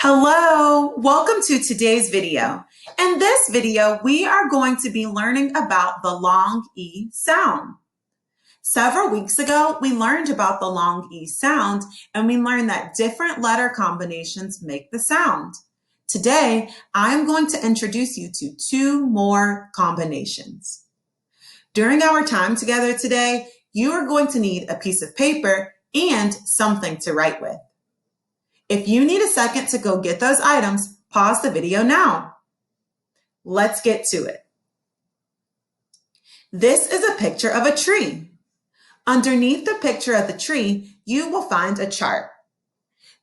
Hello, welcome to today's video. In this video, we are going to be learning about the long E sound. Several weeks ago, we learned about the long E sound and we learned that different letter combinations make the sound. Today, I'm going to introduce you to two more combinations. During our time together today, you are going to need a piece of paper and something to write with. If you need a second to go get those items, pause the video now. Let's get to it. This is a picture of a tree. Underneath the picture of the tree, you will find a chart.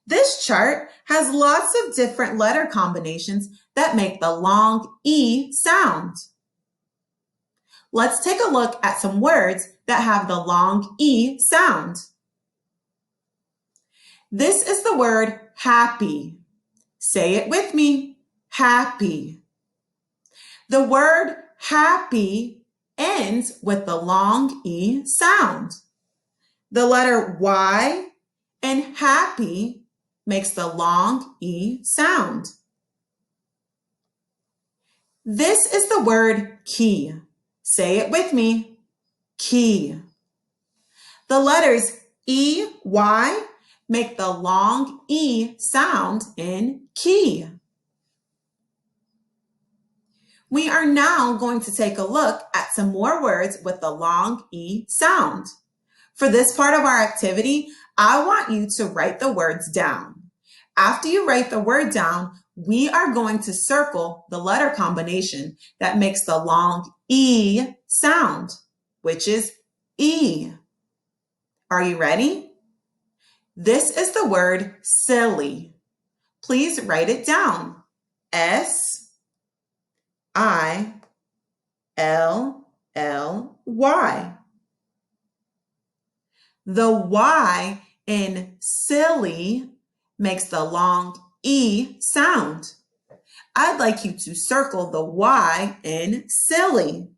This chart has lots of different letter combinations that make the long E sound. Let's take a look at some words that have the long E sound. This is the word happy. Say it with me, happy. The word happy ends with the long E sound. The letter Y in happy makes the long E sound. This is the word key. Say it with me, key. The letters E, Y make the long E sound in key. We are now going to take a look at some more words with the long E sound. For this part of our activity, I want you to write the words down. After you write the word down, we are going to circle the letter combination that makes the long E sound, which is E. Are you ready? This is the word silly. Please write it down. S-I-L-L-Y. The Y in silly makes the long E sound. I'd like you to circle the Y in silly.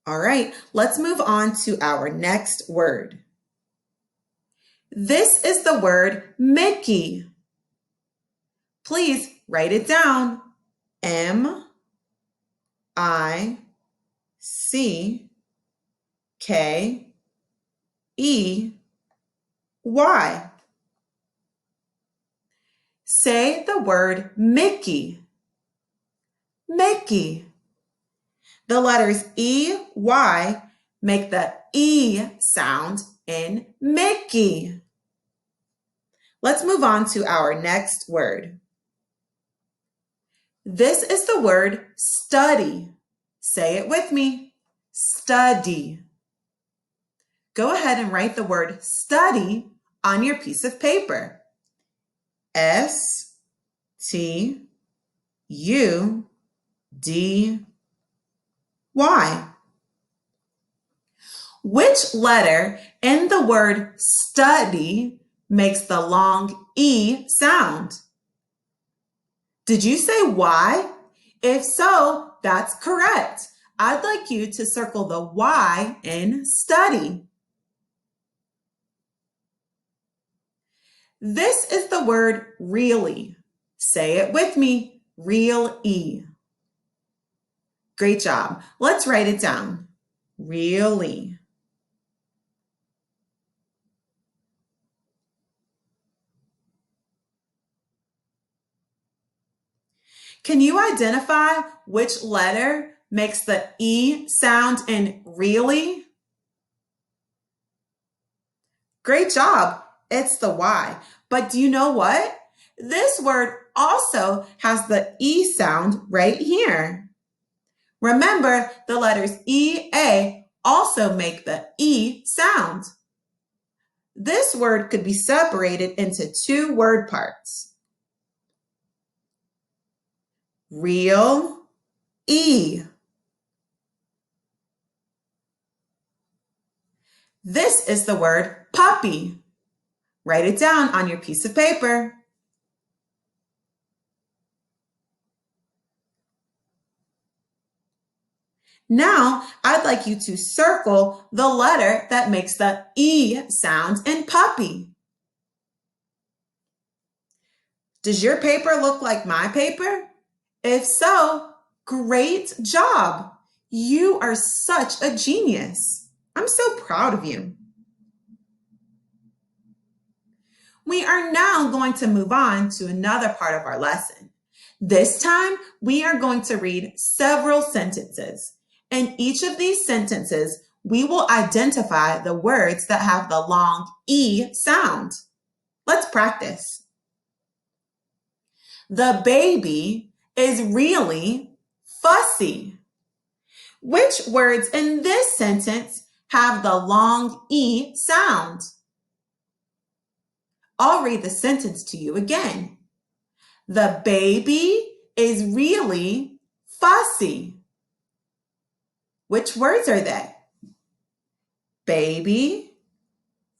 All right, let's move on to our next word. This is the word Mickey. Please write it down. M-I-C-K-E-Y. Say the word Mickey. Mickey. The letters E, Y make the E sound in Mickey. Let's move on to our next word. This is the word study. Say it with me, study. Go ahead and write the word study on your piece of paper. S-T-U-D-Y. Which letter in the word study makes the long E sound? Did you say Y? If so, that's correct. I'd like you to circle the Y in study. This is the word really. Say it with me, real E. Great job. Let's write it down. Really. Can you identify which letter makes the E sound in really? Great job. It's the Y. But do you know what? This word also has the E sound right here. Remember, the letters E, A also make the E sound. This word could be separated into two word parts. Real E. This is the word puppy. Write it down on your piece of paper. Now, I'd like you to circle the letter that makes the E sound in puppy. Does your paper look like my paper? If so, great job. You are such a genius. I'm so proud of you. We are now going to move on to another part of our lesson. This time, we are going to read several sentences. In each of these sentences, we will identify the words that have the long E sound. Let's practice. The baby is really fussy. Which words in this sentence have the long E sound? I'll read the sentence to you again. The baby is really fussy. Which words are they? Baby,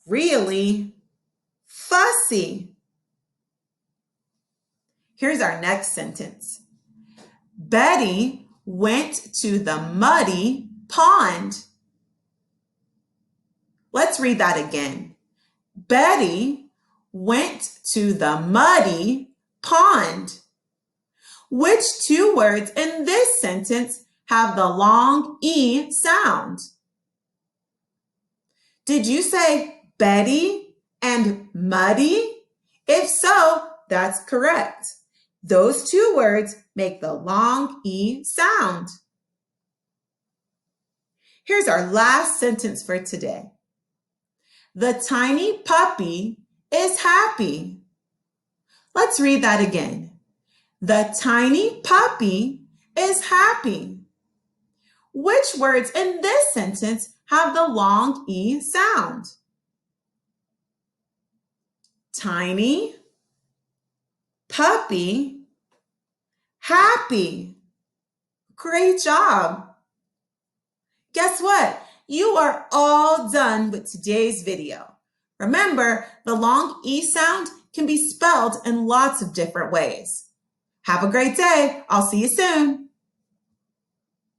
really, fussy. Here's our next sentence. Betty went to the muddy pond. Let's read that again. Betty went to the muddy pond. Which two words in this sentence have the long E sound? Did you say Betty and muddy? If so, that's correct. Those two words make the long E sound. Here's our last sentence for today. The tiny puppy is happy. Let's read that again. The tiny puppy is happy. Which words in this sentence have the long E sound? Tiny, puppy, happy. Great job. Guess what? You are all done with today's video. Remember, the long E sound can be spelled in lots of different ways. Have a great day. I'll see you soon.